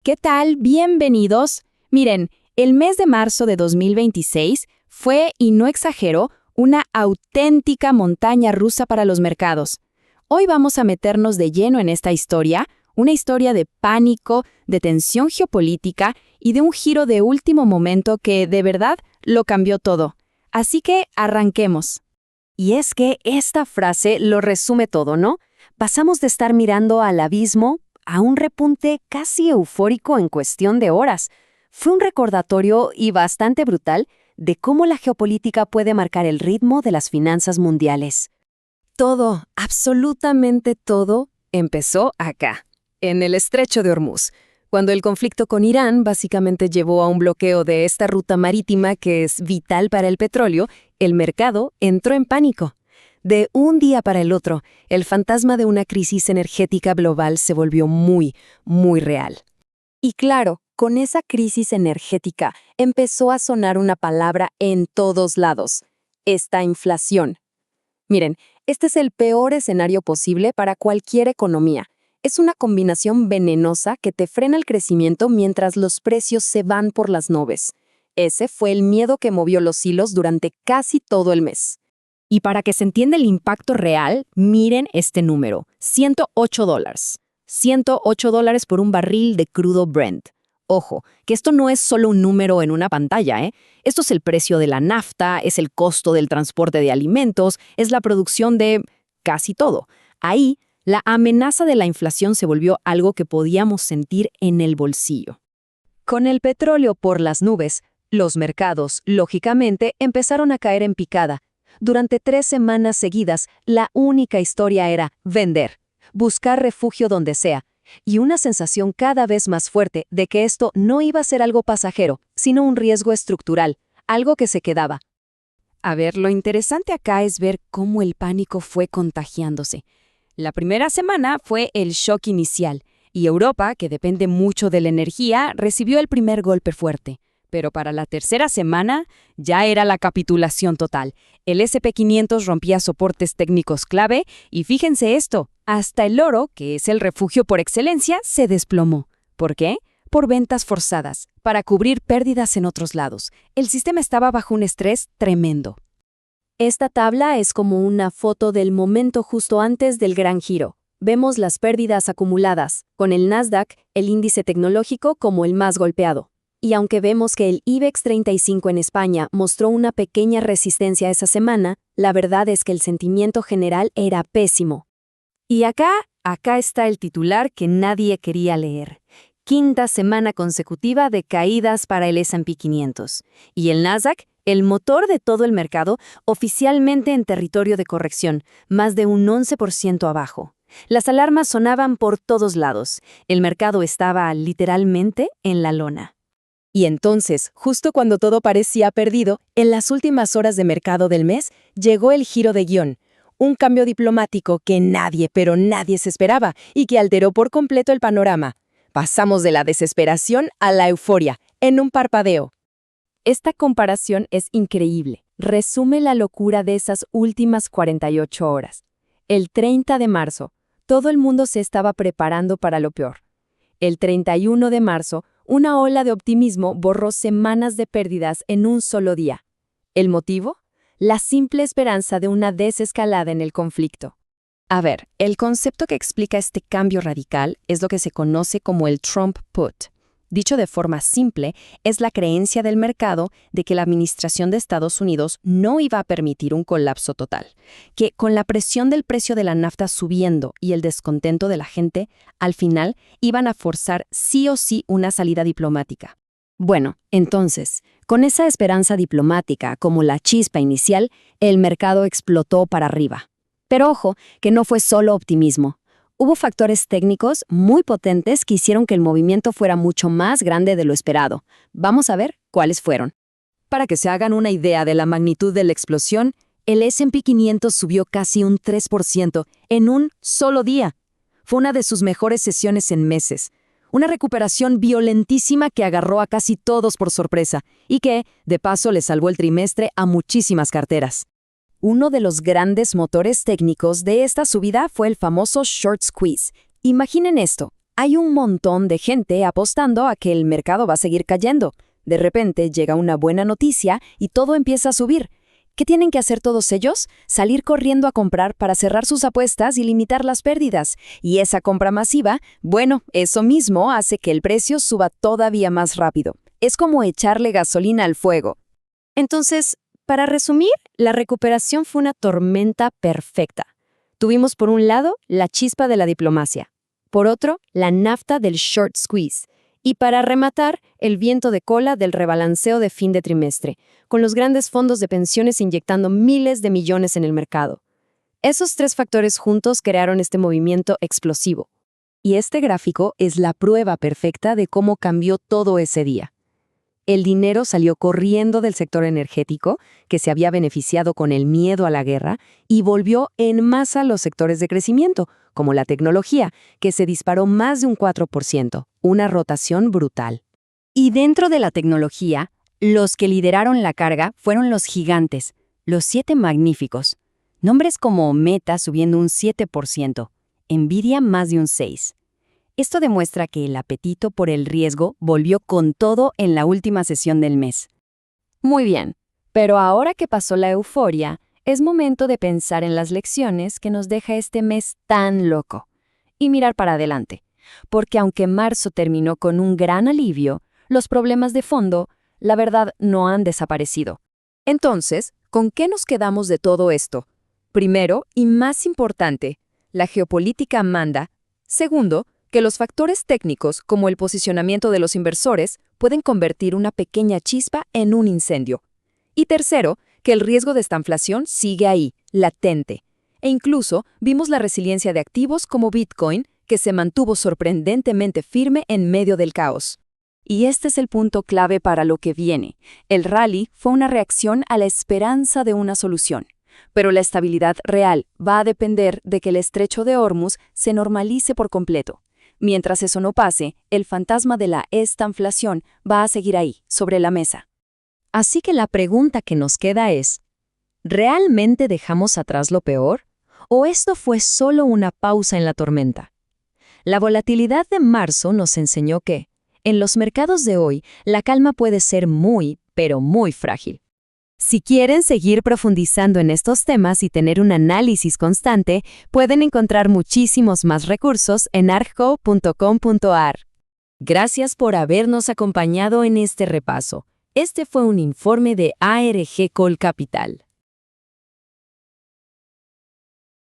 ¿Qué tal? Bienvenidos. Miren, el mes de marzo de 2026 fue, y no exagero, una auténtica montaña rusa para los mercados. Hoy vamos a meternos de lleno en esta historia, una historia de pánico, de tensión geopolítica y de un giro de último momento que, de verdad, lo cambió todo. Así que arranquemos. Y es que esta frase lo resume todo, ¿no? Pasamos de estar mirando al abismo a un repunte casi eufórico en cuestión de horas. Fue un recordatorio y bastante brutal de cómo la geopolítica puede marcar el ritmo de las finanzas mundiales. Todo, absolutamente todo, empezó acá, en el Estrecho de Hormuz, cuando el conflicto con Irán básicamente llevó a un bloqueo de esta ruta marítima que es vital para el petróleo. El mercado entró en pánico. De un día para el otro, el fantasma de una crisis energética global se volvió muy, muy real. Y claro, con esa crisis energética empezó a sonar una palabra en todos lados: esta inflación. Miren, este es el peor escenario posible para cualquier economía. Es una combinación venenosa que te frena el crecimiento mientras los precios se van por las nubes. Ese fue el miedo que movió los hilos durante casi todo el mes. Y para que se entienda el impacto real, miren este número: $108. $108 por un barril de crudo Brent. Ojo, que esto no es solo un número en una pantalla, ¿eh? Esto es el precio de la nafta, es el costo del transporte de alimentos, es la producción de casi todo. Ahí, la amenaza de la inflación se volvió algo que podíamos sentir en el bolsillo. Con el petróleo por las nubes, los mercados, lógicamente, empezaron a caer en picada. Durante 3 semanas seguidas, la única historia era vender, buscar refugio donde sea, y una sensación cada vez más fuerte de que esto no iba a ser algo pasajero, sino un riesgo estructural, algo que se quedaba. A ver, lo interesante acá es ver cómo el pánico fue contagiándose. La primera semana fue el shock inicial, y Europa, que depende mucho de la energía, recibió el primer golpe fuerte. Pero para la tercera semana ya era la capitulación total. El S&P 500 rompía soportes técnicos clave y fíjense esto, hasta el oro, que es el refugio por excelencia, se desplomó. ¿Por qué? Por ventas forzadas, para cubrir pérdidas en otros lados. El sistema estaba bajo un estrés tremendo. Esta tabla es como una foto del momento justo antes del gran giro. Vemos las pérdidas acumuladas, con el Nasdaq, el índice tecnológico, como el más golpeado. Y aunque vemos que el IBEX 35 en España mostró una pequeña resistencia esa semana, la verdad es que el sentimiento general era pésimo. Y acá está el titular que nadie quería leer. Quinta semana consecutiva de caídas para el S&P 500. Y el Nasdaq, el motor de todo el mercado, oficialmente en territorio de corrección, más de un 11% abajo. Las alarmas sonaban por todos lados. El mercado estaba literalmente en la lona. Y entonces, justo cuando todo parecía perdido, en las últimas horas de mercado del mes, llegó el giro de guión, un cambio diplomático que nadie, pero nadie se esperaba y que alteró por completo el panorama. Pasamos de la desesperación a la euforia, en un parpadeo. Esta comparación es increíble. Resume la locura de esas últimas 48 horas. El 30 de marzo, todo el mundo se estaba preparando para lo peor. El 31 de marzo, una ola de optimismo borró semanas de pérdidas en un solo día. ¿El motivo? La simple esperanza de una desescalada en el conflicto. A ver, el concepto que explica este cambio radical es lo que se conoce como el Trump Put. Dicho de forma simple, es la creencia del mercado de que la administración de Estados Unidos no iba a permitir un colapso total, que con la presión del precio de la nafta subiendo y el descontento de la gente, al final iban a forzar sí o sí una salida diplomática. Bueno, entonces, con esa esperanza diplomática como la chispa inicial, el mercado explotó para arriba. Pero ojo, que no fue solo optimismo. Hubo factores técnicos muy potentes que hicieron que el movimiento fuera mucho más grande de lo esperado. Vamos a ver cuáles fueron. Para que se hagan una idea de la magnitud de la explosión, el S&P 500 subió casi un 3% en un solo día. Fue una de sus mejores sesiones en meses. Una recuperación violentísima que agarró a casi todos por sorpresa y que, de paso, le salvó el trimestre a muchísimas carteras. Uno de los grandes motores técnicos de esta subida fue el famoso short squeeze. Imaginen esto. Hay un montón de gente apostando a que el mercado va a seguir cayendo. De repente llega una buena noticia y todo empieza a subir. ¿Qué tienen que hacer todos ellos? Salir corriendo a comprar para cerrar sus apuestas y limitar las pérdidas. Y esa compra masiva, bueno, eso mismo hace que el precio suba todavía más rápido. Es como echarle gasolina al fuego. Entonces, para resumir, la recuperación fue una tormenta perfecta. Tuvimos por un lado la chispa de la diplomacia, por otro, la nafta del short squeeze, y para rematar, el viento de cola del rebalanceo de fin de trimestre, con los grandes fondos de pensiones inyectando miles de millones en el mercado. Esos tres factores juntos crearon este movimiento explosivo. Y este gráfico es la prueba perfecta de cómo cambió todo ese día. El dinero salió corriendo del sector energético, que se había beneficiado con el miedo a la guerra, y volvió en masa a los sectores de crecimiento, como la tecnología, que se disparó más de un 4%, una rotación brutal. Y dentro de la tecnología, los que lideraron la carga fueron los gigantes, los 7 magníficos. Nombres como Meta subiendo un 7%, Nvidia más de un 6%. Esto demuestra que el apetito por el riesgo volvió con todo en la última sesión del mes. Muy bien, pero ahora que pasó la euforia, es momento de pensar en las lecciones que nos deja este mes tan loco y mirar para adelante, porque aunque marzo terminó con un gran alivio, los problemas de fondo, la verdad, no han desaparecido. Entonces, ¿con qué nos quedamos de todo esto? Primero, y más importante, la geopolítica manda. Segundo, que los factores técnicos, como el posicionamiento de los inversores, pueden convertir una pequeña chispa en un incendio. Y tercero, que el riesgo de estanflación sigue ahí, latente. E incluso vimos la resiliencia de activos como Bitcoin, que se mantuvo sorprendentemente firme en medio del caos. Y este es el punto clave para lo que viene. El rally fue una reacción a la esperanza de una solución. Pero la estabilidad real va a depender de que el estrecho de Hormuz se normalice por completo. Mientras eso no pase, el fantasma de la estanflación va a seguir ahí, sobre la mesa. Así que la pregunta que nos queda es, ¿realmente dejamos atrás lo peor? ¿O esto fue solo una pausa en la tormenta? La volatilidad de marzo nos enseñó que, en los mercados de hoy, la calma puede ser muy, pero muy frágil. Si quieren seguir profundizando en estos temas y tener un análisis constante, pueden encontrar muchísimos más recursos en arco.com.ar. Gracias por habernos acompañado en este repaso. Este fue un informe de ARG Col Capital.